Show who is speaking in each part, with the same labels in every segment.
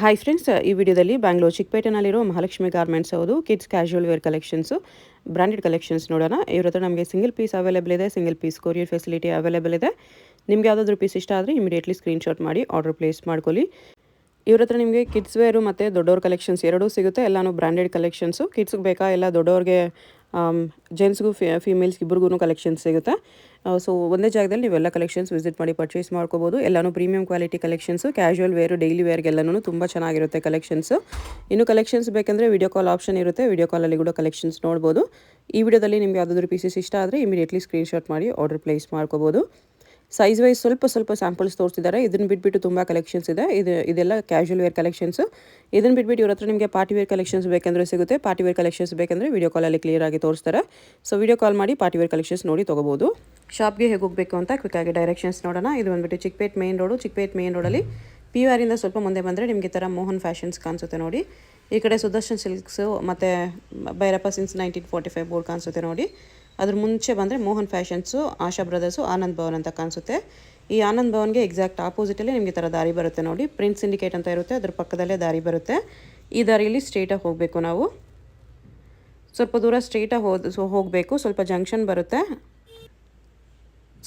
Speaker 1: Hi friends, ಈ ವಿಡಿಯೋದಲ್ಲಿ ಬ್ಯಾಂಗ್ಳೂರು ಚಿಕ್ಕಪೇಟೆನಲ್ಲಿರೋ ಮಹಾಲಕ್ಷ್ಮಿ ಗಾರ್ಮೆಂಟ್ಸ್ ಹೌದು. Kids casual wear collections, branded collections ನೋಡೋಣ. ಇವ್ರ ಹತ್ರ ನಮಗೆ ಸಿಂಗಲ್ ಪೀಸ್ ಅವೈಲೇಬಲ್ ಇದೆ, single piece courier facility available ಇದೆ. ನಿಮ್ಗೆ ಯಾವುದಾದ್ರೂ ಪೀಸ್ ಇಷ್ಟ ಆದರೆ ಇಮಿಡಿಯೇಟ್ಲಿ ಸ್ಕ್ರೀನ್ಶಾಟ್ ಮಾಡಿ ಆರ್ಡರ್ ಪ್ಲೇಸ್ ಮಾಡ್ಕೊಳ್ಳಿ. ಇವ್ರ ಹತ್ರ ನಿಮಗೆ ಕಿಡ್ಸ್ ವೇರು ಮತ್ತು ದೊಡ್ಡವ್ರ ಕಲೆಕ್ಷನ್ಸ್ ಎರಡೂ ಸಿಗುತ್ತೆ. ಎಲ್ಲನೂ ಬ್ರಾಂಡೆಡ್ ಕಲೆಕ್ಷನ್ಸು. ಕಿಡ್ಸ್ಗೆ ಬೇಕಾ ಇಲ್ಲ ದೊಡ್ಡವ್ರಿಗೆ ಜೆಂಟ್ಸ್ಗೂ ಫೀಮೇಲ್ಸ್ಗೆ ಇಬ್ಬರಿಗೂ ಕಲೆಕ್ಷನ್ಸ್ ಸಿಗುತ್ತೆ. ಸೊ ಒಂದೇ ಜಾಗದಲ್ಲಿ ನೀವೆಲ್ಲ ಕಲೆಕ್ಷನ್ಸ್ ವಿಸಿಟ್ ಮಾಡಿ ಪರ್ಚೇಸ್ ಮಾಡ್ಕೋಬೋದು. ಎಲ್ಲನೂ premium quality collections, casual wear, daily ವೇರ್ಗೆಲ್ಲನೂ ತುಂಬ ಚೆನ್ನಾಗಿರುತ್ತೆ ಕಲೆಕ್ಷನ್ಸು. ಇನ್ನು ಕಲೆಕ್ಷನ್ಸ್ ಬೇಕಂದರೆ ವಿಡಿಯೋ ಕಾಲ್ ಆಪ್ಷನ್ ಇರುತ್ತೆ, ವಿಡಿಯೋ ಕಾಲಲ್ಲಿ ಕೂಡ ಕಲೆಕ್ಷನ್ಸ್ ನೋಡ್ಬೋದು. ಈ ವಿಡಿಯೋದಲ್ಲಿ ನಿಮ್ಗೆ ಯಾವುದಾದ್ರೂ ಪೀಸಸ್ ಇಷ್ಟ ಆದರೆ ಇಮಿಡಿಯೇಟ್ಲಿ ಸ್ಕ್ರೀನ್ಶಾಟ್ ಮಾಡಿ ಆರ್ಡರ್ ಪ್ಲೇಸ್ ಮಾಡ್ಕೋಬೋದು. ಸೈಜ್ ವೈಸ್ ಸ್ವಲ್ಪ ಸ್ಯಾಂಪಲ್ಸ್ ತೋರಿಸಿದ್ದಾರೆ. ಇದನ್ನು ಬಿಟ್ಬಿಟ್ಟು ತುಂಬ ಕಲೆಕ್ಷನ್ಸ್ ಇದೆ. ಇದೆಲ್ಲ ಕ್ಯಾಶುವಲ್ ವೇರ್ ಕಲೆಕ್ಷನ್ಸು. ಇದನ್ನು ಬಿಟ್ಬಿಟ್ಟು ಇವ್ರ ಹತ್ರ ನಿಮಗೆ ಪಾರ್ಟಿ ವೇರ್ ಕಲೆಕ್ಷನ್ಸ್ ಬೇಕಂದರೆ ಸಿಗುತ್ತೆ. ಪಾರ್ಟಿ ವೇರ್ ಕಲೆಕ್ಷನ್ಸ್ ಬೇಕಂದರೆ ವಿಡಿಯೋ ಕಾಲಲ್ಲಿ ಕ್ಲಿಯರಾಗಿ ತೋರಿಸ್ತಾರೆ. ಸೊ ವಿಡಿಯೋ ಕಾಲ್ ಮಾಡಿ ಪಾರ್ಟಿ ವೇರ್ ಕಲೆಕ್ಷನ್ಸ್ ನೋಡಿ ತೊಗೋಬೋದು. ಶಾಪ್ಗೆ ಹೇಗೆ ಹೋಗಬೇಕು ಅಂತ ಕ್ವಿಕ್ಕಾಗಿ ಡೈರೆಕ್ಷನ್ಸ್ ನೋಡೋಣ. ಇದು ಬಂದುಬಿಟ್ಟು Chickpet main road. Chickpet main ರೋಡಲ್ಲಿ PVR ಇಂದ ಸ್ವಲ್ಪ ಮುಂದೆ ಬಂದರೆ ನಿಮಗೆ ಈ ಥರ ಮೋಹನ್ ಫ್ಯಾಷನ್ಸ್ ಕಾಣಿಸುತ್ತೆ ನೋಡಿ. ಈ ಕಡೆ ಸುದರ್ಶನ್ ಸಿಲ್ಕ್ಸು ಮತ್ತು ಭೈರಪ್ಪ ಸಿನ್ಸ್ 1945 ಬೋರ್ಡ್ ಕಾಣಿಸುತ್ತೆ ನೋಡಿ. ಅದ್ರ ಮುಂಚೆ ಬಂದರೆ ಮೋಹನ್ ಫ್ಯಾಷನ್ಸು, ಆಶಾ ಬ್ರದರ್ಸು, ಆನಂದ್ ಭವನ್ ಅಂತ ಕಾಣಿಸುತ್ತೆ. ಈ ಆನಂದ್ ಭವನ್ಗೆ ಎಕ್ಸಾಕ್ಟ್ ಆಪೋಸಿಟಲ್ಲಿ ನಿಮಗೆ ಈ ಥರ ದಾರಿ ಬರುತ್ತೆ ನೋಡಿ. ಪ್ರಿನ್ಸ್ ಸಿಂಡಿಕೇಟ್ ಅಂತ ಇರುತ್ತೆ, ಅದ್ರ ಪಕ್ಕದಲ್ಲೇ ದಾರಿ ಬರುತ್ತೆ. ಈ ದಾರಿಯಲ್ಲಿ ಸ್ಟ್ರೇಟಾಗಿ ಹೋಗಬೇಕು ನಾವು. ಸ್ವಲ್ಪ ದೂರ ಸ್ಟ್ರೇಟಾಗಿ ಹೋಗಬೇಕು. ಸ್ವಲ್ಪ ಜಂಕ್ಷನ್ ಬರುತ್ತೆ.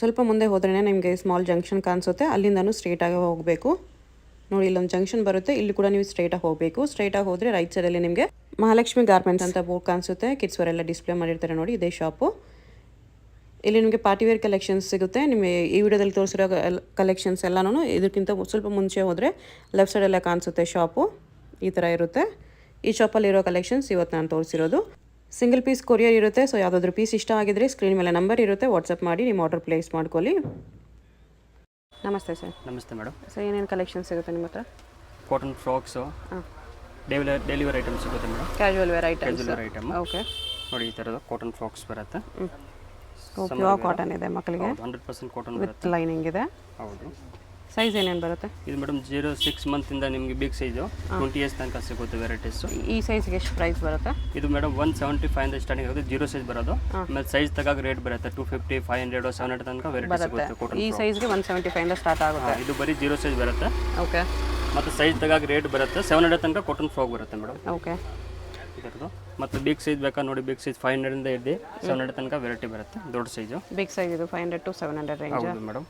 Speaker 1: ಸ್ವಲ್ಪ ಮುಂದೆ ಹೋದ್ರೇ ನಿಮಗೆ ಸ್ಮಾಲ್ ಜಂಕ್ಷನ್ ಕಾಣಿಸುತ್ತೆ. ಅಲ್ಲಿಂದನೂ ಸ್ಟ್ರೇಟಾಗಿ ಹೋಗಬೇಕು ನೋಡಿ. ಇಲ್ಲೊಂದು ಜಂಕ್ಷನ್ ಬರುತ್ತೆ, ಇಲ್ಲಿ ಕೂಡ ನೀವು ಸ್ಟ್ರೇಟಾಗಿ ಹೋಗಬೇಕು. ಸ್ಟ್ರೇಟಾಗಿ ಹೋದರೆ ರೈಟ್ ಸೈಡಲ್ಲಿ ನಿಮಗೆ ಮಹಾಲಕ್ಷ್ಮಿ ಗಾರ್ಮೆಂಟ್ಸ್ ಅಂತ ಬೋರ್ಡ್ ಕಾಣಿಸುತ್ತೆ. ಕಿಡ್ಸ್ ವೇರ್ ಎಲ್ಲ ಡಿಸ್ಪ್ಲೇ ಮಾಡಿರ್ತಾರೆ ನೋಡಿ, ಇದೇ ಶಾಪು. ಇಲ್ಲಿ ನಿಮಗೆ ಪಾರ್ಟಿ ವೇರ್ ಕಲೆಕ್ಷನ್ಸ್ ಸಿಗುತ್ತೆ. ನಿಮಗೆ ಈ ವಿಡಿಯೋದಲ್ಲಿ ತೋರಿಸಿರೋ ಕಲೆಕ್ಷನ್ಸ್ ಎಲ್ಲನೂ ಇದಕ್ಕಿಂತ ಸ್ವಲ್ಪ ಮುಂಚೆ ಹೋದರೆ ಲೆಫ್ಟ್ ಸೈಡೆಲ್ಲ ಕಾಣಿಸುತ್ತೆ ಶಾಪು. ಈ ಥರ ಇರುತ್ತೆ. ಈ ಶಾಪಲ್ಲಿರೋ ಕಲೆಕ್ಷನ್ಸ್ ಇವತ್ತು ನಾನು ತೋರಿಸಿರೋದು. ಸಿಂಗಲ್ ಪೀಸ್ ಕೊರಿಯರ್ ಇರುತ್ತೆ. ಸೊ ಯಾವುದಾದ್ರೂ ಪೀಸ್ ಇಷ್ಟ ಆಗಿದ್ರೆ ಸ್ಕ್ರೀನ್ ಮೇಲೆ ನಂಬರ್ ಇರುತ್ತೆ, ವಾಟ್ಸಪ್ ಮಾಡಿ ನಿಮ್ಮ ಆರ್ಡರ್ ಪ್ಲೇಸ್ ಮಾಡ್ಕೊಳ್ಳಿ. ನಮಸ್ತೆ ಸರ್.
Speaker 2: ನಮಸ್ತೆ ಮೇಡಮ್.
Speaker 1: ಸರ್ ಏನೇನು ಕಲೆಕ್ಷನ್ ಸಿಗುತ್ತೆ ನಿಮ್ಮ ಹತ್ರ?
Speaker 2: Cotton frocks, daily wear item ಸಿಗುತ್ತೆ madam.
Speaker 1: Casual wear
Speaker 2: item.
Speaker 1: Okay
Speaker 2: ನೋಡಿ, ಈ ಥರದ ಕಾಟನ್ ಫ್ರಾಕ್ಸ್ ಬರುತ್ತೆ.
Speaker 1: ಪ್ಯೂರ್ ಕಾಟನ್ ಇದೆ ಮಕ್ಕಳಿಗೆ.
Speaker 2: 100% ಕಾಟನ್
Speaker 1: ವಿತ್ ಲೈನಿಂಗ್ ಇದೆ.
Speaker 2: ಹೌದು.
Speaker 1: ಸೈಜ್ ಏನೇನು ಬರುತ್ತೆ?
Speaker 2: ಇದು ಮೇಡಮ್ 0-6 ಮಂತಿಂದ ನಿಮಗೆ ಬಿಗ್ ಸೈಜು 20 ಇಯರ್ಸ್ ತನಕ ಸಿಗುತ್ತೆ ವೆರೈಟೀಸು.
Speaker 1: ಈ ಸೈಜ್ಗೆ ಎಷ್ಟು ಪ್ರೈಸ್ ಬರುತ್ತೆ?
Speaker 2: ಇದು ಮೇಡಮ್ 175 ಇಂದ ಸ್ಟಾರ್ಟಿಂಗ್ ಆಗುತ್ತೆ. 0 ಸೈಜ್ ಬರೋದು. ಆಮೇಲೆ ಸೈಜ್ ತಗಾಗ ರೇಟ್ ಬರುತ್ತೆ. 250, 500, 700 ತನಕ ವೆರೈಟಿ ಸಿಗುತ್ತೆ ಕಾಟನ್.
Speaker 1: ಈ ಸೈಜ್ಗೆ 175 ಇಂದ ಸ್ಟಾರ್ಟ್ ಆಗುತ್ತೆ.
Speaker 2: ಇದು ಬರೀ 0 ಸೈಜ್ ಬರುತ್ತೆ.
Speaker 1: ಓಕೆ.
Speaker 2: ಮತ್ತು ಸೈಜ್ ತಗಾಗ ರೇಟ್ ಬರುತ್ತೆ. 700 ತನಕ ಕಾಟನ್ ಫ್ರಾಕ್ ಬರುತ್ತೆ ಮೇಡಮ್.
Speaker 1: ಓಕೆ.
Speaker 2: ಇದರದು ಮತ್ತು ಬಿಗ್ ಸೈಜ್ ಬೇಕಾ ನೋಡಿ, ಬಿಗ್ ಸೈಜ್ 500 ಇಂದ ಹಿಡಿದು 700 ತನಕ ವೆರೈಟಿ ಬರುತ್ತೆ. ದೊಡ್ಡ ಸೈಜು
Speaker 1: ಬಿಗ್ ಸೈಜ್ ಇದು 500 to 700 ರೇಂಜ್.
Speaker 2: ಹೌದು ಮೇಡಮ್.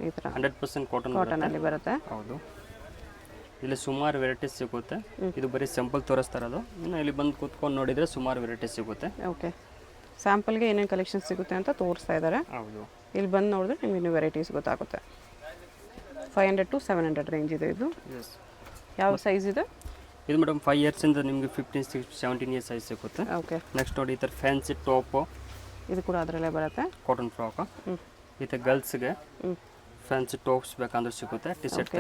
Speaker 1: ಈ ಥರ
Speaker 2: 100%
Speaker 1: ಕಾಟನ್ ಅಲ್ಲಿ ಬರುತ್ತೆ.
Speaker 2: ಹೌದು. ಇಲ್ಲಿ ಸುಮಾರು ವೆರೈಟೀಸ್ ಸಿಗುತ್ತೆ. ಇದು ಬರೀ ಸ್ಯಾಂಪಲ್ ತೋರಿಸ್ತಾ ಇರೋದು. ಇನ್ನು ಇಲ್ಲಿ ಬಂದು ಕೂತ್ಕೊಂಡು ನೋಡಿದರೆ ಸುಮಾರು ವೆರೈಟೀಸ್ ಸಿಗುತ್ತೆ.
Speaker 1: ಓಕೆ. ಸ್ಯಾಂಪಲ್ಗೆ ಏನೇನು ಕಲೆಕ್ಷನ್ ಸಿಗುತ್ತೆ ಅಂತ ತೋರಿಸ್ತಾ ಇದ್ದಾರೆ.
Speaker 2: ಹೌದು. ಇಲ್ಲಿ
Speaker 1: ಬಂದು ನೋಡಿದ್ರೆ ನಿಮಗೆ ಇನ್ನೂ ವೆರೈಟೀಸ್ ಗೊತ್ತಾಗುತ್ತೆ. 500 to 700 ರೇಂಜ್ ಇದೆ ಇದು.
Speaker 2: ಎಸ್.
Speaker 1: ಯಾವ ಸೈಜ್ ಇದೆ
Speaker 2: ಇದು ಮೇಡಮ್? 5 ಇಯರ್ಸಿಂದ ನಿಮಗೆ 15, 16, 17 ಇಯರ್ಸ್ ಸೈಜ್ ಸಿಗುತ್ತೆ.
Speaker 1: ಓಕೆ.
Speaker 2: ನೆಕ್ಸ್ಟ್ ನೋಡಿ, ಈ ಥರ ಫ್ಯಾನ್ಸಿ ಟಾಪು,
Speaker 1: ಇದು ಕೂಡ ಅದರಲ್ಲೇ ಬರುತ್ತೆ.
Speaker 2: Cotton frock. ಈ ಥರ ಗರ್ಲ್ಸ್ಗೆ ಫ್ಯಾನ್ಸಿ ಟಾಪ್ಸ್ ಬೇಕಂದ್ರೆ ಸಿಗುತ್ತೆ. ಟಿ ಶರ್ಟ್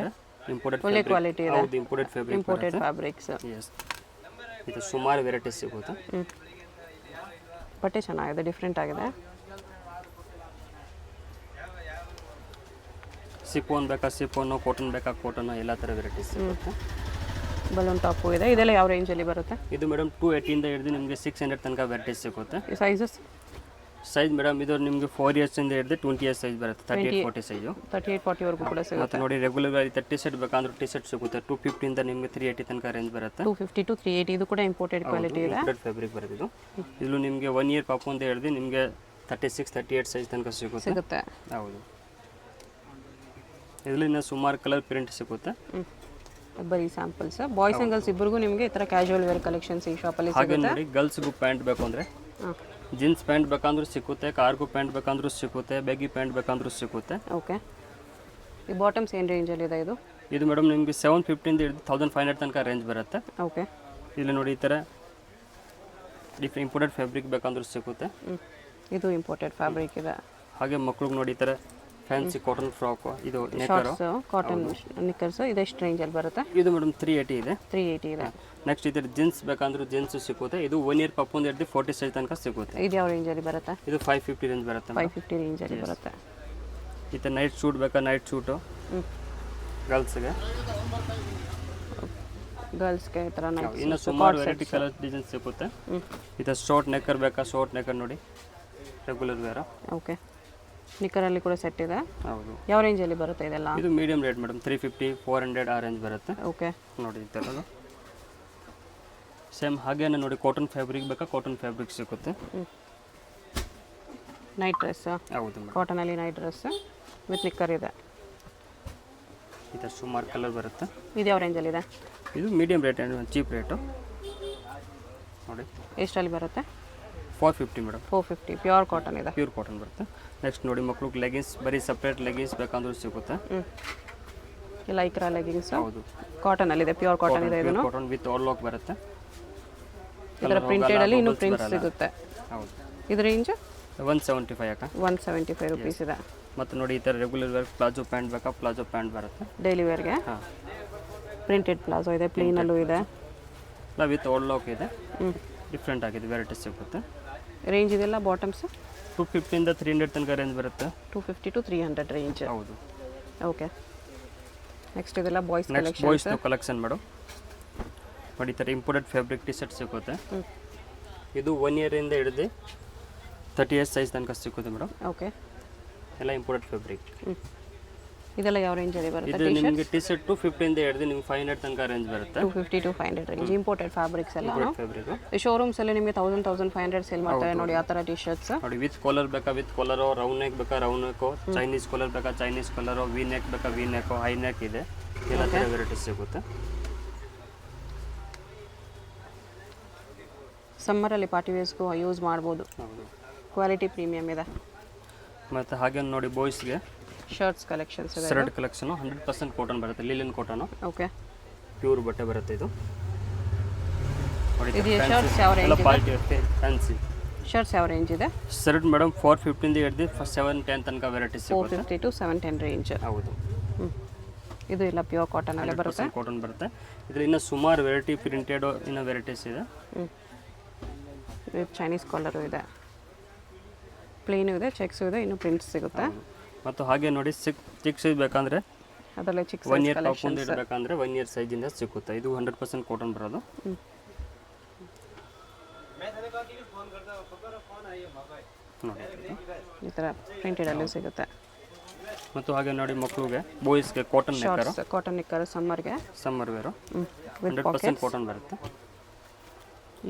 Speaker 2: ಇಂಪೋರ್ಟೆಡ್
Speaker 1: ಒಳ್ಳೆ ಕ್ವಾಲಿಟಿ ಇದೆ.
Speaker 2: ಹೌದು, ಇಂಪೋರ್ಟೆಡ್
Speaker 1: ಫ್ಯಾಬ್ರಿಕ್ಸ್.
Speaker 2: ಎಸ್. ಇದು ಸುಮಾರು ವೆರೈಟೀಸ್ ಸಿಗುತ್ತೆ.
Speaker 1: ಬಟ್ಟೆ ಚೆನ್ನಾಗಿದೆ, ಡಿಫ್ರೆಂಟ್ ಆಗಿದೆ.
Speaker 2: ಸಿಫೋನ್ ಬೇಕಾ ಸಿಫೋನು, ಕಾಟನ್ ಬೇಕಾ ಕಾಟನು, ಎಲ್ಲ ಥರ ವೆರೈಟೀಸ್ ಸಿಗುತ್ತೆ.
Speaker 1: ಬಲೂನ್ ಟಾಪು ಇದೆ. ಇದೆಲ್ಲ ಯಾವ ರೇಂಜಲ್ಲಿ ಬರುತ್ತೆ?
Speaker 2: ಇದು ಮೇಡಮ್ 280 ಇಂದ ಹಿಡಿದು ನಿಮಗೆ 600 ತನಕ ವೆರೈಟೀಸ್ ಸಿಗುತ್ತೆ.
Speaker 1: ಸೈಜಸ್?
Speaker 2: ಸೈಜ್ ಮೇಡಮ್ ಇದು ನಿಮಗೆ 4 ಇಯರ್ಸಿಂದ ಹಿಡಿದು 20 ಇಯರ್ಸ್ ಸೈಜ್ ಬರುತ್ತೆ. 38-40 ಸೈಜು.
Speaker 1: 38-40 ವರೆಗೂ ಕೂಡ ಸಿಗುತ್ತೆ.
Speaker 2: ಮತ್ತು ನೋಡಿ, ರೆಗ್ಯುಲರ್ ಆಗಿ ಟಿ ಶರ್ಟ್ ಬೇಕಂದ್ರೆ ಟಿ ಶರ್ಟ್ ಸಿಗುತ್ತೆ. 250 ಇಂದ ನಿಮಗೆ 380 ತನಕ ರೇಂಜ್ ಬರುತ್ತೆ.
Speaker 1: 250 to 380. ಇದು ಕೂಡ ಇಂಪೋರ್ಟೆಡ್ ಕ್ವಾಲಿಟಿ ಇದೆ.
Speaker 2: ಇಂಪೋರ್ಟೆಡ್ ಫ್ಯಾಬ್ರಿಕ್ ಬರುತ್ತೆ ಇದು. ಇದು ನಿಮಗೆ 1 ಇಯರ್ ಪಾಪು ಅಂತ ಹಿಡಿದು ನಿಮಗೆ 36-38 ಸೈಜ್ ತನಕ ಸಿಗುತ್ತೆ. ಹೌದು. ಇದರಿಂದ ಸುಮಾರು ಕಲರ್ ಪ್ರಿಂಟ್ ಸಿಗುತ್ತೆ.
Speaker 1: ಬರೀ ಸ್ಯಾಂಪಲ್ಸ್. ಬಾಯ್ಸ್ ಆ್ಯಂಡ್ ಗರ್ಲ್ಸ್ ಇಬ್ಬರಿಗೂ ನಿಮಗೆ ಈ ಥರ ಕ್ಯಾಶುವಲ್ ವೇರ್ ಕಲೆಕ್ಷನ್ಸ್ ಈ ಶಾಪಲ್ಲಿ
Speaker 2: ಹಾಗೆ
Speaker 1: ಸಿಗುತ್ತೆ.
Speaker 2: ನೋಡಿ, ಗರ್ಲ್ಸ್ಗೂ ಪ್ಯಾಂಟ್ ಬೇಕು ಅಂದರೆ ಜೀನ್ಸ್ ಪ್ಯಾಂಟ್ ಬೇಕಂದ್ರೂ ಸಿಗುತ್ತೆ, ಕಾರ್ಗೋ ಪ್ಯಾಂಟ್ ಬೇಕಂದ್ರೂ ಸಿಗುತ್ತೆ, ಬ್ಯಾಗಿ ಪ್ಯಾಂಟ್ ಬೇಕಂದ್ರೂ ಸಿಗುತ್ತೆ.
Speaker 1: ಓಕೆ. ಈ ಬಾಟಮ್ಸ್ ಏನು ರೇಂಜಲ್ಲಿ ಇದೆ ಇದು?
Speaker 2: ಇದು ಮೇಡಮ್ ನಿಮಗೆ 750 ಇಂದ ಹಿಡಿದು 1500 ತನಕ ರೇಂಜ್ ಬರುತ್ತೆ.
Speaker 1: ಓಕೆ.
Speaker 2: ಇಲ್ಲಿ ನೋಡಿ, ಈ ಥರ ಇಂಪೋರ್ಟೆಡ್ ಫ್ಯಾಬ್ರಿಕ್ ಬೇಕಂದ್ರೂ ಸಿಗುತ್ತೆ.
Speaker 1: ಇದು ಇಂಪೋರ್ಟೆಡ್ ಫ್ಯಾಬ್ರಿಕ್ ಇದೆ.
Speaker 2: ಹಾಗೆ ಮಕ್ಳಿಗೆ ನೋಡಿ, ಈ ಥರ ಫ್ಯಾನ್ಸಿ ಕಾಟನ್ ಫ್ರಾಕು, ಇದು
Speaker 1: ಶಾರ್ಟ್ಸ್, ಕಾಟನ್ ನಿಕ್ಕರ್ಸ್. ಇದೆಷ್ಟು ರೇಂಜಲ್ಲಿ ಬರುತ್ತೆ?
Speaker 2: ಇದು ಮೇಡಮ್ 380 ಇದೆ.
Speaker 1: 380 ಇದೆ.
Speaker 2: ನೆಕ್ಸ್ಟ್ ಇದ್ರ ಜೀನ್ಸ್ ಬೇಕಂದ್ರೆ ಜೀನ್ಸ್ ಸಿಗುತ್ತೆ. ಇದು 1 ಇಯರ್ ಪಪ್ಪೊಂದು ಹಿಡಿದು 40 ಸೈಜ್ ತನಕ ಸಿಗುತ್ತೆ.
Speaker 1: ಇದು ಯಾವ ರೇಂಜಲ್ಲಿ ಬರುತ್ತೆ?
Speaker 2: ಇದು 550 ರೇಂಜ್ ಬರುತ್ತೆ.
Speaker 1: 550 ರೇಂಜಲ್ಲಿ ಬರುತ್ತೆ.
Speaker 2: ಈ ಥರ ನೈಟ್ ಶೂಟ್ ಬೇಕಾ, ನೈಟ್ ಶೂಟು ಗರ್ಲ್ಸ್ಗೆ.
Speaker 1: ಗರ್ಲ್ಸ್ಗೆ ಈ ಥರ ನೈಟ್.
Speaker 2: ಇನ್ನು ಸುಮಾರು ವೆರೈಟಿ ಕಲರ್ ಡಿಸೈನ್ ಸಿಗುತ್ತೆ. ಈ ಥರ ಶಾರ್ಟ್ ನೆಕ್ಕರ್ ಬೇಕಾ, ಶಾರ್ಟ್ ನೆಕ್ಕರ್ ನೋಡಿ, ರೆಗ್ಯುಲರ್ ವೇರ.
Speaker 1: ಓಕೆ. ನಿಕ್ಕರಲ್ಲಿ ಕೂಡ ಸೆಟ್ ಇದೆ.
Speaker 2: ಹೌದು.
Speaker 1: ಯಾವ ರೇಂಜಲ್ಲಿ ಬರುತ್ತೆ ಇದೆಲ್ಲ?
Speaker 2: ಇದು ಮೀಡಿಯಂ ರೇಟ್ ಮೇಡಮ್, 350 400 ಆ ರೇಂಜ್ ಬರುತ್ತೆ.
Speaker 1: ಓಕೆ,
Speaker 2: ನೋಡಿ ಈ ಥರದ್ದು ಸೇಮ್ ಹಾಗೇನೆ ನೋಡಿ. ಕಾಟನ್ ಫ್ಯಾಬ್ರಿಕ್ ಬೇಕಾ ಕಾಟನ್ ಫ್ಯಾಬ್ರಿಕ್ ಸಿಗುತ್ತೆ.
Speaker 1: Night dress.
Speaker 2: ಹೌದು ಮೇಡಮ್,
Speaker 1: ಕಾಟನಲ್ಲಿ ನೈಟ್ ಡ್ರೆಸ್ ವಿತ್ ನಿಕ್ಕರ್ ಇದೆ.
Speaker 2: ಈ ಥರ ಸುಮಾರು ಕಲರ್ ಬರುತ್ತೆ.
Speaker 1: ಇದು ಯಾವ ರೇಂಜಲ್ಲಿದೆ?
Speaker 2: ಇದು ಮೀಡಿಯಂ ರೇಟ್ ಚೀಪ್ ರೇಟು ನೋಡಿ.
Speaker 1: ಎಷ್ಟರಲ್ಲಿ ಬರುತ್ತೆ?
Speaker 2: 450 ಮೇಡಮ್.
Speaker 1: 450 ಪ್ಯೂರ್ ಕಾಟನ್ ಇದೆ.
Speaker 2: ಪ್ಯೂರ್ ಕಾಟನ್ ಬರುತ್ತೆ. ನೆಕ್ಸ್ಟ್ ನೋಡಿ ಮಕ್ಳಿಗೆ ಲೆಗಿನ್ಸ್, ಬರೀ ಸಪ್ರೇಟ್ ಲೆಗಿನ್ಸ್ ಬೇಕಂದ್ರೂ ಸಿಗುತ್ತೆ.
Speaker 1: ಇಲ್ಲ ಐಕ್ರಾ ಲೆಗಿನ್ಸ್.
Speaker 2: ಹೌದು,
Speaker 1: ಕಾಟನಲ್ಲಿದೆ, ಪ್ಯೂರ್ ಕಾಟನ್ ಇದೆ. ಇದನ್ನು
Speaker 2: ಕಾಟನ್ ವಿತ್ ಓರ್ಲಾಕ್ ಬರುತ್ತೆ.
Speaker 1: ಇದರ ಪ್ರಿಂಟೆಡ್ ಅಲ್ಲಿ ಇನ್ನೂ ಪ್ರಿಂಟ್ಸ್ ಸಿಗುತ್ತೆ.
Speaker 2: ಹೌದು.
Speaker 1: ಇದು ರೇಂಜ್
Speaker 2: 175 ಅಕ್ಕ.
Speaker 1: 175 ರುಪೀಸ್ ಇದೆ.
Speaker 2: ಮತ್ತು ನೋಡಿ ಈ ಥರ ರೆಗ್ಯುಲರ್ ವೇರ್ ಪ್ಲಾಜೋ ಪ್ಯಾಂಟ್ ಬೇಕಾ ಪ್ಲಾಜೋ ಪ್ಯಾಂಟ್ ಬರುತ್ತೆ.
Speaker 1: ಡೈಲಿ ವೇರ್ಗೆ
Speaker 2: ಹಾಂ,
Speaker 1: ಪ್ರಿಂಟೆಡ್ ಪ್ಲಾಜೋ ಇದೆ, ಪ್ಲೇನಲ್ಲೂ ಇದೆ.
Speaker 2: ಇಲ್ಲ ವಿತ್ ಓರ್ಲಾಕ್ ಇದೆ. ಡಿಫ್ರೆಂಟ್ ಆಗಿದೆ, ವೆರೈಟೀಸ್ ಸಿಗುತ್ತೆ.
Speaker 1: ರೇಂಜ್ ಇದೆಲ್ಲ ಬಾಟಮ್ಸ್
Speaker 2: 250 ಇಂದ 300 ತನಕ ರೇಂಜ್ ಬರುತ್ತೆ.
Speaker 1: 250 to 300 ರೇಂಜ್.
Speaker 2: ಹೌದು.
Speaker 1: ಓಕೆ, ನೆಕ್ಸ್ಟ್ ಇದೆಲ್ಲ ಬಾಯ್ಸ್
Speaker 2: ನೆಕ್ಸ್ಟ್
Speaker 1: ಕಲೆಕ್ಷನ್.
Speaker 2: ಬಾಯ್ಸ್ದು ಕಲೆಕ್ಷನ್ ಮೇಡಮ್. ನೋಡಿ ಈ ಥರ ಇಂಪೋರ್ಟೆಡ್ ಫ್ಯಾಬ್ರಿಕ್ ಟಿ ಶರ್ಟ್ ಸಿಗುತ್ತೆ. ಇದು 1 ಇಯರಿಂದ ಹಿಡಿದು 30 ಇಯರ್ಸ್ ಸೈಜ್ ತನಕ ಸಿಗುತ್ತೆ ಮೇಡಮ್.
Speaker 1: ಓಕೆ,
Speaker 2: ಎಲ್ಲ ಇಂಪೋರ್ಟೆಡ್ ಫ್ಯಾಬ್ರಿಕ್.
Speaker 1: ಇದೆಲ್ಲ ಯಾವ ರೇಂಜಲ್ಲಿ ಬರುತ್ತೆ?
Speaker 2: ಇದು ನಿಮಗೆ ಟಿ ಶರ್ಟ್ 250 ಇಂದ ಹಿಡಿದು ನಿಮ್ಗೆ 500 ತನಕ ರೇಂಜ್ ಬರುತ್ತೆ.
Speaker 1: 250 to 500 ರೇಂಜ್. ಇಂಪೋರ್ಟೆಡ್ ಫ್ಯಾಬ್ರಿಕ್ಸ್ ಎಲ್ಲ.
Speaker 2: ಫ್ಯಾಬ್ರಿಕ್
Speaker 1: ಶೋರೂಮ್ಸ್ ಅಲ್ಲಿ ನಿಮಗೆ 1000-1500 ಸೇಲ್ ಮಾಡ್ತಾರೆ ನೋಡಿ ಆ ಥರ ಟಿ ಶರ್ಟ್ಸ್.
Speaker 2: ನೋಡಿ ವಿತ್ ಕಾಲರ್ ಬೇಕಾ ವಿತ್ ಕಾಲರು, ರೌಂಡ್ ನೆಕ್ ಬೇಕಾ ರೌಂಡ್ ನೆಕ್ಕು, ಚೈನೀಸ್ ಕಾಲರ್ ಬೇಕಾ ಚೈನೀಸ್ ಕಾಲರು, ವಿ ನೆಕ್ ಬೇಕಾ ವಿ ನೆಕ್ಕು, ಹೈ ನೆಕ್ ಇದೆ. ಎಲ್ಲ ಥರ ವೆರೈಟೀಸ್ ಸಿಗುತ್ತೆ.
Speaker 1: ಸಮ್ಮರಲ್ಲಿ ಪಾರ್ಟಿ ವೇರ್ಸ್ಗೂ ಯೂಸ್ ಮಾಡ್ಬೋದು.
Speaker 2: ಹೌದು,
Speaker 1: ಕ್ವಾಲಿಟಿ ಪ್ರೀಮಿಯಮ್ ಇದೆ.
Speaker 2: ಮತ್ತು ಹಾಗೆ ನೋಡಿ ಬಾಯ್ಸ್ಗೆ
Speaker 1: ಶರ್ಟ್ಸ್ ಕಲೆಕ್ಷನ್ಸ್ ಇದೆ.
Speaker 2: ಶರ್ಟ್ ಕಲೆಕ್ಷನು 100% ಕಾಟನ್ ಬರುತ್ತೆ, ಲಿಲಿನ್ ಕಾಟನು.
Speaker 1: ಓಕೆ,
Speaker 2: ಪ್ಯೂರ್ ಬಟ್ಟೆ ಬರುತ್ತೆ ಇದು. ನೋಡಿ
Speaker 1: ಇದು ಶರ್ಟ್ಸ್ ಯಾವ ರೇಂಜ್ ಇದೆ?
Speaker 2: ಪಾರ್ಟಿ ಫ್ಯಾನ್ಸಿ
Speaker 1: ಶರ್ಟ್ಸ್ ಯಾವ ರೇಂಜ್ ಇದೆ?
Speaker 2: ಶರ್ಟ್ ಮೇಡಮ್ 450 ಇಂದ ಹಿಡಿದು 710 ತನಕ ವೆರೈಟೀಸ್ ಸಿಗುತ್ತೆ.
Speaker 1: 450 to 710 ರೇಂಜ್.
Speaker 2: ಹೌದು.
Speaker 1: ಇದು ಇಲ್ಲ ಪ್ಯೂರ್ ಕಾಟನ್ ಅಲ್ಲೇ ಬರುತ್ತೆ.
Speaker 2: ಕಾಟನ್ ಬರುತ್ತೆ. ಇದರಲ್ಲಿ ಇನ್ನೂ ಸುಮಾರು ವೆರೈಟಿ ಪ್ರಿಂಟೆಡ್ ಇನ್ನೂ ವೆರೈಟೀಸ್ ಇದೆ.
Speaker 1: ಚೈನೀಸ್ ಕಾಲರು ಇದೆ, ಪ್ಲೇನು ಇದೆ, ಚೆಕ್ಸು ಇದೆ, ಇನ್ನು ಪ್ರಿಂಟ್ಸ್ ಸಿಗುತ್ತೆ.
Speaker 2: ಮತ್ತು ಹಾಗೆ ನೋಡಿ ಚಿಕ್ಕ ಸೈಜ್ ಬೇಕಂದ್ರೆ
Speaker 1: ಅದರಲ್ಲೇ ಚಿಕ್ಕ
Speaker 2: 1 ಇಯರ್ ಟಾಪ್ ಒಂದು ಇಡಬೇಕಂದ್ರೆ 1 ಇಯರ್ ಸೈಜಿಂದ ಸಿಗುತ್ತೆ. ಇದು 100% ಕಾಟನ್ ಬರೋದು. ನೋಡಿ
Speaker 1: ಈ ಥರ ಪ್ರಿಂಟೆಡಲ್ಲೂ ಸಿಗುತ್ತೆ.
Speaker 2: ಮತ್ತು ಹಾಗೆ ನೋಡಿ ಮಕ್ಕಳಿಗೆ ಬಾಯ್ಸ್ಗೆ ಕಾಟನ್ ನೆಕ್ಕರು,
Speaker 1: ಕಾಟನ್ ನಿಕ್ಕರ್ ಸಮ್ಮರ್ಗೆ,
Speaker 2: ಸಮ್ಮರ್ ವೇರು
Speaker 1: ವಿತ್
Speaker 2: 100% ಕಾಟನ್ ಬರುತ್ತೆ.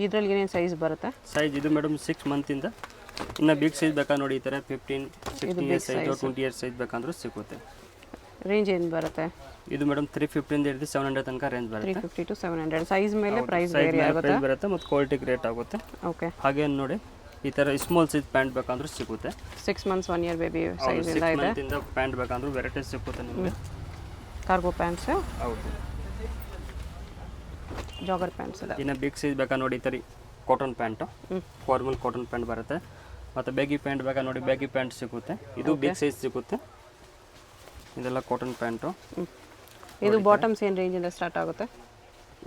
Speaker 1: ಇದರಲ್ಲಿ ಏನೇನು ಸೈಜ್ ಬರುತ್ತೆ?
Speaker 2: ಸೈಜ್ ಇದು ಮೇಡಮ್ 6 ಮಂತಿಂದ ಇನ್ನು ಬಿಗ್ ಸೈಜ್ ಬೇಕಾ ನೋಡಿ ಈ ಥರ 15 16 ಇಯರ್ಸ್ ಸೈಜ್ 20 ಇಯರ್ಸ್ ಸೈಜ್ ಬೇಕಂದ್ರೂ ಸಿಗುತ್ತೆ.
Speaker 1: ರೇಂಜ್ ಏನು ಬರುತ್ತೆ?
Speaker 2: ಇದು ಮೇಡಮ್ 350 ಇಂದ ಹಿಡಿದು 700 ತನಕ ರೇಂಜ್ ಬರುತ್ತೆ.
Speaker 1: 350 to 700 ಸೈಜ್ ಮೇಲೆ ಪ್ರೈಸ್ ವೇರಿ ಆಗುತ್ತೆ.
Speaker 2: ಬರುತ್ತೆ ಮತ್ತು ಕ್ವಾಲಿಟಿಗೆ ರೇಟ್ ಆಗುತ್ತೆ.
Speaker 1: ಓಕೆ,
Speaker 2: ಹಾಗೆ ನೋಡಿ ಈ ಥರ ಸ್ಮಾಲ್ ಸೈಜ್ ಪ್ಯಾಂಟ್ ಬೇಕಂದ್ರೂ ಸಿಗುತ್ತೆ.
Speaker 1: 6 months 1 year ಬೇಬಿ ಸೈಜ್ ಎಲ್ಲ ಇದೆ.
Speaker 2: 6 ಮಂತಿಂದ ಪ್ಯಾಂಟ್ ಬೇಕಂದ್ರೂ ವೆರೈಟೀಸ್ ಸಿಗುತ್ತೆ ನಿಮಗೆ.
Speaker 1: ಕಾರ್ಗೋ ಪ್ಯಾಂಟ್ಸ್,
Speaker 2: ಹೌದು,
Speaker 1: ಜಾಗರ್ ಪ್ಯಾಂಟ್ಸ್ ಇದೆ.
Speaker 2: ಇನ್ನು ಬಿಗ್ ಸೈಜ್ ಬೇಕಾ ನೋಡಿ ಈ ಥರ cotton pant, formal cotton pant ಬರುತ್ತೆ. ಮತ್ತು ಬ್ಯಾಗಿ ಪ್ಯಾಂಟ್ ಬೇಕಾ ನೋಡಿ ಬ್ಯಾಗಿ ಪ್ಯಾಂಟ್ ಸಿಗುತ್ತೆ. ಇದು ಬಿಗ್ ಸೈಜ್ ಸಿಗುತ್ತೆ. ಇದೆಲ್ಲ ಕಾಟನ್ ಪ್ಯಾಂಟು.
Speaker 1: ಇದು ಬಾಟಮ್ಸ್ ಏನು ರೇಂಜಿಂದ ಸ್ಟಾರ್ಟ್ ಆಗುತ್ತೆ?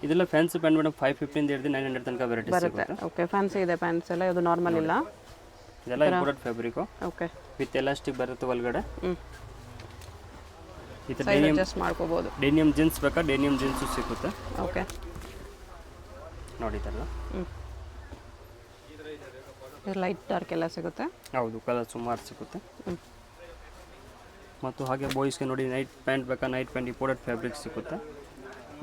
Speaker 2: ಇದೆಲ್ಲ ಫ್ಯಾನ್ಸಿ ಪ್ಯಾಂಟ್ ಮೇಡಮ್ 550 ಇಂದ ಹಿಡಿದು 900 ತನಕ ವೆರೈಟೀಸ್
Speaker 1: ಬರುತ್ತೆ.
Speaker 2: ಸಿಗುತ್ತೆ.
Speaker 1: ಓಕೆ, ಫ್ಯಾನ್ಸಿ ಇದೆ ಪ್ಯಾಂಟ್ಸ್ ಎಲ್ಲ, ಇದು ನಾರ್ಮಲ್ ಇಲ್ಲ.
Speaker 2: ಇದೆಲ್ಲ imported fabric
Speaker 1: okay,
Speaker 2: with elastic ಬರುತ್ತೆ ಒಳಗಡೆ. ಈ ಥರ
Speaker 1: ಸೈಜ್ ಅಡ್ಜಸ್ಟ್ ಮಾಡ್ಕೋಬೋದು.
Speaker 2: ಡೆನಿಯಮ್ ಜೀನ್ಸ್ ಬೇಕಾ ಡೆನಿಯಮ್ ಜೀನ್ಸು ಸಿಗುತ್ತೆ.
Speaker 1: ಓಕೆ,
Speaker 2: ನೋಡಿ ಈ ಥರ
Speaker 1: ಲೈಟ್ ಡಾರ್ಕ್ ಎಲ್ಲ ಸಿಗುತ್ತೆ.
Speaker 2: ಹೌದು, ಕಲರ್ ಸುಮಾರು ಸಿಗುತ್ತೆ. ಮತ್ತು ಹಾಗೆ ಬಾಯ್ಸ್ಗೆ ನೋಡಿ ನೈಟ್ ಪ್ಯಾಂಟ್ ಬೇಕಾ ನೈಟ್ ಪ್ಯಾಂಟ್ ಇಂಪೋರ್ಟೆಡ್ ಫ್ಯಾಬ್ರಿಕ್ ಸಿಗುತ್ತೆ.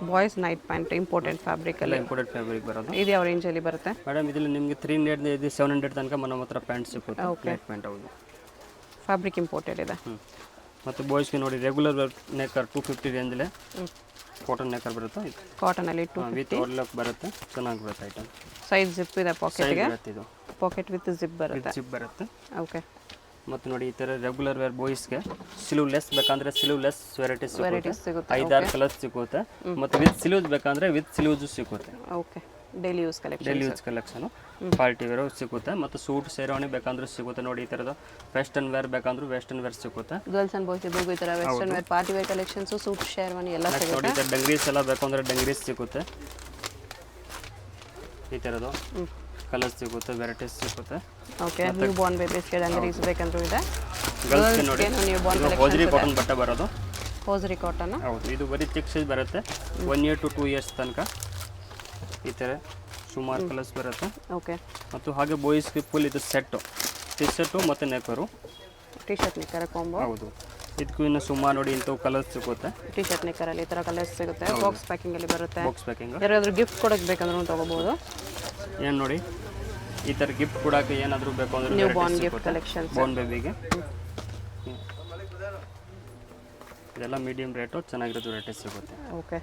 Speaker 1: Boys night pant imported fabric
Speaker 2: ಎಲ್ಲ
Speaker 1: ಅಲ್ಲಿ.
Speaker 2: ಇಂಪೋರ್ಟೆಡ್ ಫ್ಯಾಬ್ರಿಕ್ ಬರೋದು.
Speaker 1: ಇದು ಯಾವ ರೇಂಜಲ್ಲಿ ಬರುತ್ತೆ?
Speaker 2: ಮೇಡಮ್ ಇದರಲ್ಲಿ ನಿಮಗೆ 300 ಇದೆ 700 ತನಕ ನಮ್ಮ ಹತ್ರ ಪ್ಯಾಂಟ್ ಸಿಗುತ್ತೆ.
Speaker 1: Okay.
Speaker 2: ನೈಟ್ ಪ್ಯಾಂಟ್ ಹೌದು,
Speaker 1: ಫ್ಯಾಬ್ರಿಕ್ ಇಂಪೋರ್ಟೆಡ್ ಇದೆ.
Speaker 2: ಮತ್ತು ಬಾಯ್ಸ್ಗೆ ನೋಡಿ ರೆಗ್ಯುಲರ್ ನೆಕ್ಕರ್ 250 ರೇಂಜಲ್ಲೇ ಕಾಟನ್ ನೆಕ್ಕರ್ ಬರುತ್ತೆ.
Speaker 1: ಕಾಟನಲ್ಲಿ
Speaker 2: ವಿತ್
Speaker 1: 250.
Speaker 2: ಓರ್ಲಾಕ್ ಬರುತ್ತೆ, ಚೆನ್ನಾಗಿ ಬರುತ್ತೆ ಐಟಮ್.
Speaker 1: ಸೈಜ್ ಜಿಪ್ ಇದೆ
Speaker 2: ಸೈಜ್
Speaker 1: ಪಾಕೆಟ್ಗೆ,
Speaker 2: ಬರುತ್ತೆ, ಇದು
Speaker 1: ಪಾಕೆಟ್ ವಿತ್ ಜಿಪ್ ಬರುತ್ತೆ.
Speaker 2: ಜಿಪ್ ಬರುತ್ತೆ.
Speaker 1: ಓಕೆ,
Speaker 2: ಮತ್ತು ನೋಡಿ ಈ ಥರ ರೆಗ್ಯುಲರ್ ವೇರ್ ಬಾಯ್ಸ್ಗೆ ಸ್ಲೀವ್ಲೆಸ್ ಬೇಕಂದ್ರೆ ಸ್ಲೀವ್ಲೆಸ್ ವೆರೈಟೀಸ್
Speaker 1: ವೆರೈಟೀಸ್
Speaker 2: ಸಿಗುತ್ತೆ.
Speaker 1: ಸಿಗುತ್ತೆ.
Speaker 2: 5-6 ಕಲರ್ಸ್ ಸಿಗುತ್ತೆ. ಮತ್ತು ವಿತ್ ಸ್ಲೀವ್ಸ್ ಬೇಕಂದ್ರೆ ವಿತ್ ಸ್ಲೀವ್ಸು ಸಿಗುತ್ತೆ.
Speaker 1: Okay, daily use collection.
Speaker 2: Daily use collection party wear ಸಿಗುತ್ತೆ. ಮತ್ತು ಸೂಟ್ ಶೇರವಾಣಿ ಬೇಕಂದ್ರೂ ಸಿಗುತ್ತೆ. ನೋಡಿ ಈ ಥರದ ವೆಸ್ಟರ್ನ್ ವೇರ್ ಬೇಕಂದ್ರೂ ವೆಸ್ಟರ್ನ್ ವೇರ್ ಸಿಗುತ್ತೆ.
Speaker 1: ಗರ್ಲ್ಸ್ ಅಂಡ್ ಬಾಯ್ಸ್ ಇಬ್ಬರಿಗೂ ಈ ಥರ western wear party wear collections suit sherwani ಎಲ್ಲ
Speaker 2: ನೋಡಿ
Speaker 1: ಸಿಗುತ್ತೆ.
Speaker 2: ಈ ಥರ ಡಂಗ್ರೀಸ್ ಎಲ್ಲ ಬೇಕಂದ್ರೆ ಡಂಗ್ರೀಸ್ ಸಿಗುತ್ತೆ. ಈ ಥರದ್ದು ಕಲರ್ಸ್ ಸಿಗುತ್ತೆ, ವೆರೈಟೀಸ್ ಸಿಗುತ್ತೆ.
Speaker 1: ಓಕೆ, ನ್ಯೂ ಬಾರ್ನ್ ಬೇಬೀಸ್ಗೆ ಡಂಗರೀಸ್ ಬೇಕಂದ್ರೂ ಇದೆ.
Speaker 2: ಗರ್ಲ್ಸ್ಗೆ ನೋಡಿ
Speaker 1: ನ್ಯೂ ಬಾರ್ನ್
Speaker 2: ಇದು ಹೋಜ್ರಿ ಕಾಟನ್ ಬಟ್ಟೆ ಬರೋದು.
Speaker 1: ಹೋಜ್ರಿ ಕಾಟನ್.
Speaker 2: ಹೌದು, ಇದು ಬರೀ ಚಿಕ್ಕ ಸೈಜ್ ಬರುತ್ತೆ. 1 year to 2 years ತನಕ ಈ ಥರ ಸುಮಾರು ಕಲರ್ಸ್ ಬರುತ್ತೆ.
Speaker 1: ಓಕೆ,
Speaker 2: ಮತ್ತು ಹಾಗೆ ಬಾಯ್ಸ್ಗೆ ಫುಲ್ ಇದು ಸೆಟ್ಟು ಟಿ ಶರ್ಟು ಮತ್ತು ನೆಕ್ಕರು
Speaker 1: ಟಿ ಶರ್ಟ್ ನಿಕ್ಕರ್ ಕಾಂಬೋ.
Speaker 2: ಹೌದು, ಇದಕ್ಕೂ ಇನ್ನು ಸುಮಾರು ನೋಡಿ ಇಂಥವು ಕಲರ್ಸ್ ಸಿಗುತ್ತೆ.
Speaker 1: ಟಿ ಶರ್ಟ್ ನಿಕ್ಕರಲ್ಲಿ ಈ ಥರ ಕಲರ್ಸ್ ಸಿಗುತ್ತೆ. ಬಾಕ್ಸ್ ಪ್ಯಾಕಿಂಗಲ್ಲಿ ಬರುತ್ತೆ.
Speaker 2: ಬಾಕ್ಸ್ ಪ್ಯಾಕಿಂಗ್
Speaker 1: ಯಾರಾದರೂ ಗಿಫ್ಟ್ ಕೊಡೋಕ್ಕೆ ಬೇಕಂದ್ರೂ ತೊಗೋಬೋದು.
Speaker 2: ಏನು ನೋಡಿ ಈ ಥರ ಗಿಫ್ಟ್ ಕೊಡೋಕೆ ಏನಾದರೂ ಬೇಕು ಅಂದರೆ
Speaker 1: newborn gift collections.
Speaker 2: Born ಬೇಬಿಗೆ ಇದೆಲ್ಲ ಮೀಡಿಯಂ ರೇಟು, ಚೆನ್ನಾಗಿರೋದು ರೇಟೇ ಸಿಗುತ್ತೆ.
Speaker 1: ಓಕೆ,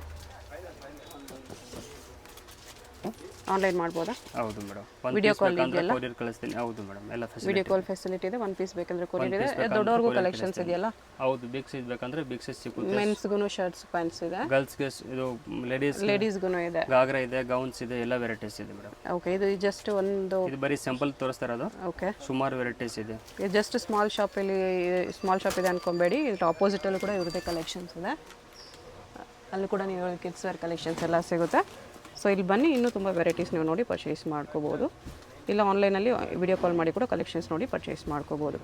Speaker 1: ಆನ್ಲೈನ್ ಮಾಡ್ಬೋದಾ?
Speaker 2: ಹೌದು ಮೇಡಮ್. ಒಂದು
Speaker 1: ವಿಡಿಯೋ ಕಾಲ್
Speaker 2: ಬೇಕಂದ್ರೆ ಕೊರಿಯರ್ ಕಳಿಸ್ತೀನಿ. ಹೌದು ಮೇಡಮ್, ಎಲ್ಲ ಫೆಸಿಲಿಟಿ.
Speaker 1: ವಿಡಿಯೋ ಕಾಲ್ ಫೆಸಿಲಿಟಿ ಇದೆ. 1 ಪೀಸ್ ಬೇಕಂದ್ರೆ ಕೊರಿಯರ್ ಇದೆ. ದೊಡ್ಡವ್ರಿಗೂ ಕಲೆಕ್ಷನ್ಸ್ ಇದೆಯಲ್ಲ?
Speaker 2: ಹೌದು, ಬಿಗ್ ಸೈಜ್ ಬೇಕಂದ್ರೆ ಬಿಗ್ ಸೈಜ್ ಸಿಗುತ್ತೆ.
Speaker 1: ಮೆನ್ಸ್ಗೂ ಶರ್ಟ್ಸ್ ಪ್ಯಾಂಟ್ಸ್ ಇದೆ.
Speaker 2: ಗರ್ಲ್ಸ್ಗೆ ಇದು
Speaker 1: ಲೇಡೀಸ್ಗೂ ಇದೆ.
Speaker 2: ಗಾಗ್ರಾ ಇದೆ, ಗೌನ್ಸ್ ಇದೆ, ಎಲ್ಲ ವೆರೈಟೀಸ್ ಇದೆ ಮೇಡಮ್.
Speaker 1: ಓಕೆ, ಇದು ಜಸ್ಟ್ ಒಂದು,
Speaker 2: ಇದು ಬರೀ ಸಿಂಪಲ್ ತೋರಿಸ್ತಾ ಇರೋದು.
Speaker 1: ಓಕೆ,
Speaker 2: ಸುಮಾರು ವೆರೈಟೀಸ್ ಇದೆ.
Speaker 1: ಇದು ಜಸ್ಟ್ ಸ್ಮಾಲ್ ಶಾಪ್ ಇದೆ ಅನ್ಕೊಬೇಡಿ. ಇದು ಆಪೋಸಿಟಲ್ಲೂ ಕೂಡ ಇವ್ರದ್ದೇ ಕಲೆಕ್ಷನ್ಸ್ ಇದೆ. ಅಲ್ಲಿ ಕೂಡ ನೀವು ಕಿಡ್ಸ್ ವೇರ್ ಕಲೆಕ್ಷನ್ಸ್ ಎಲ್ಲ ಸಿಗುತ್ತೆ. ಸೊ ಇಲ್ಲಿ ಬನ್ನಿ, ಇನ್ನೂ ತುಂಬ ವೆರೈಟೀಸ್ ನೀವು ನೋಡಿ ಪರ್ಚೇಸ್ ಮಾಡ್ಕೋಬೋದು. ಇಲ್ಲ ಆನ್ಲೈನಲ್ಲಿ ವಿಡಿಯೋ ಕಾಲ್ ಮಾಡಿ ಕೂಡ ಕಲೆಕ್ಷನ್ಸ್ ನೋಡಿ ಪರ್ಚೇಸ್ ಮಾಡ್ಕೋಬೋದು.